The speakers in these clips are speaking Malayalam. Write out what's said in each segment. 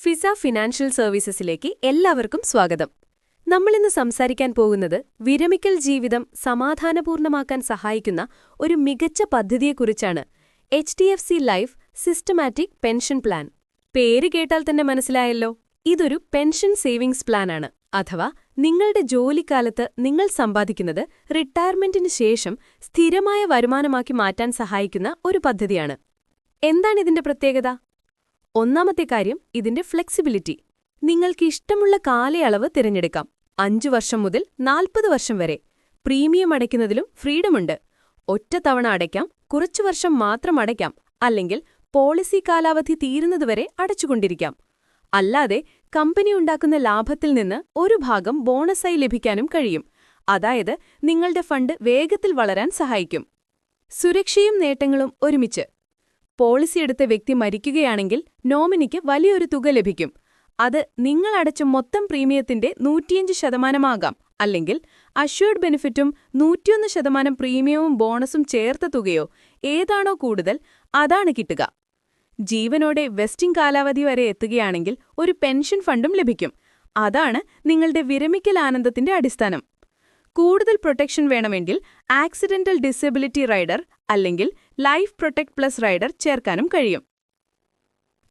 ഫിസ ഫിനാൻഷ്യൽ സർവീസസിലേക്ക് എല്ലാവർക്കും സ്വാഗതം. നമ്മളിന്ന് സംസാരിക്കാൻ പോകുന്നത് വിരമിക്കൽ ജീവിതം സമാധാനപൂർണ്ണമാക്കാൻ സഹായിക്കുന്ന ഒരു മികച്ച പദ്ധതിയെക്കുറിച്ചാണ്. HDFC life systematic pension plan. പേര് കേട്ടാൽ തന്നെ മനസ്സിലായല്ലോ, ഇതൊരു പെൻഷൻ സേവിംഗ്സ് പ്ലാനാണ്. അഥവാ നിങ്ങളുടെ ജോലിക്കാലത്ത് നിങ്ങൾ സമ്പാദിക്കുന്നത് റിട്ടയർമെന്റിന് ശേഷം സ്ഥിരമായ വരുമാനമാക്കി മാറ്റാൻ സഹായിക്കുന്ന ഒരു പദ്ധതിയാണ്. എന്താണിതിന്റെ പ്രത്യേകത? ഒന്നാമത്തെ കാര്യം ഇതിന്റെ ഫ്ലെക്സിബിലിറ്റി. നിങ്ങൾക്ക് ഇഷ്ടമുള്ള കാലയളവ് തിരഞ്ഞെടുക്കാം. 5 വർഷം മുതൽ 40 വർഷം വരെ. പ്രീമിയം അടയ്ക്കുന്നതിലും ഫ്രീഡമുണ്ട്. ഒറ്റ തവണ അടയ്ക്കാം, കുറച്ചു വർഷം മാത്രം അടയ്ക്കാം, അല്ലെങ്കിൽ പോളിസി കാലാവധി തീരുന്നതുവരെ അടച്ചുകൊണ്ടിരിക്കാം. അല്ലാതെ കമ്പനി ഉണ്ടാക്കുന്ന ലാഭത്തിൽ നിന്ന് ഒരു ഭാഗം ബോണസായി ലഭിക്കാനും കഴിയും. അതായത് നിങ്ങളുടെ ഫണ്ട് വേഗത്തിൽ വളരാൻ സഹായിക്കും. സുരക്ഷയും നേട്ടങ്ങളും ഒരുമിച്ച്. പോളിസി എടുത്ത വ്യക്തി മരിക്കുകയാണെങ്കിൽ നോമിനിക്ക് വലിയൊരു തുക ലഭിക്കും. അത് നിങ്ങൾ അടച്ച മൊത്തം പ്രീമിയത്തിന്റെ 105% അല്ലെങ്കിൽ അഷ്വേർഡ് ബെനിഫിറ്റും 101% പ്രീമിയവും ബോണസും ചേർത്ത തുകയോ ഏതാണോ കൂടുതൽ അതാണ് കിട്ടുക. ജീവനോടെ വെസ്റ്റിംഗ് കാലാവധി വരെ എത്തുകയാണെങ്കിൽ ഒരു പെൻഷൻ ഫണ്ടും ലഭിക്കും. അതാണ് നിങ്ങളുടെ വിരമിക്കൽ ആനന്ദത്തിന്റെ അടിസ്ഥാനം. കൂടുതൽ പ്രൊട്ടക്ഷൻ വേണമെങ്കിൽ ആക്സിഡന്റൽ ഡിസബിലിറ്റി റൈഡർ അല്ലെങ്കിൽ ലൈഫ് പ്രൊട്ടക്ട് പ്ലസ് റൈഡർ ചേർക്കാനും കഴിയും.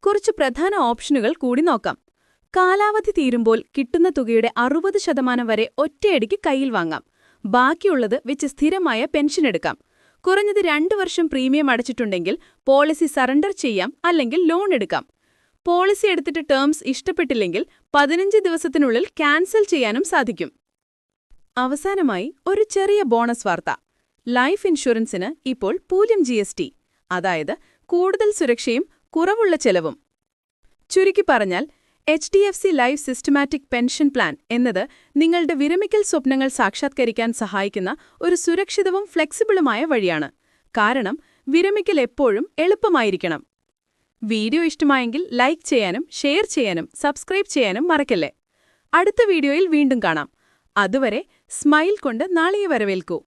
കുറച്ച് പ്രധാന ഓപ്ഷനുകൾ കൂടി നോക്കാം. കാലാവധി തീരുമ്പോൾ കിട്ടുന്ന തുകയുടെ 60% വരെ ഒറ്റയടിക്ക് കയ്യിൽ വാങ്ങാം. ബാക്കിയുള്ളത് വെച്ച് സ്ഥിരമായ പെൻഷൻ എടുക്കാം. കുറഞ്ഞത് 2 വർഷം പ്രീമിയം അടച്ചിട്ടുണ്ടെങ്കിൽ പോളിസി സറണ്ടർ ചെയ്യാം, അല്ലെങ്കിൽ ലോൺ എടുക്കാം. പോളിസി എടുത്തിട്ട് ടേംസ് ഇഷ്ടപ്പെട്ടില്ലെങ്കിൽ 15 ദിവസത്തിനുള്ളിൽ ക്യാൻസൽ ചെയ്യാനും സാധിക്കും. അവസാനമായി ഒരു ചെറിയ ബോണസ് വാർത്ത. ലൈഫ് ഇൻഷുറൻസിന് ഇപ്പോൾ 0 GST, അതായത് കൂടുതൽ സുരക്ഷയും കുറവുള്ള ചെലവും. ചുരുക്കി പറഞ്ഞാൽ HDFC life systematic pension plan എന്നത് നിങ്ങളുടെ വിരമിക്കൽ സ്വപ്നങ്ങൾ സാക്ഷാത്കരിക്കാൻ സഹായിക്കുന്ന ഒരു സുരക്ഷിതവും ഫ്ലെക്സിബിളുമായ വഴിയാണ്. കാരണം വിരമിക്കൽ എപ്പോഴും എളുപ്പമായിരിക്കണം. വീഡിയോ ഇഷ്ടമായെങ്കിൽ ലൈക്ക് ചെയ്യാനും ഷെയർ ചെയ്യാനും സബ്സ്ക്രൈബ് ചെയ്യാനും മറക്കല്ലേ. അടുത്ത വീഡിയോയിൽ വീണ്ടും കാണാം. അതുവരെ സ്മൈൽ കൊണ്ട് നാളെയെ വരവേൽക്കൂ.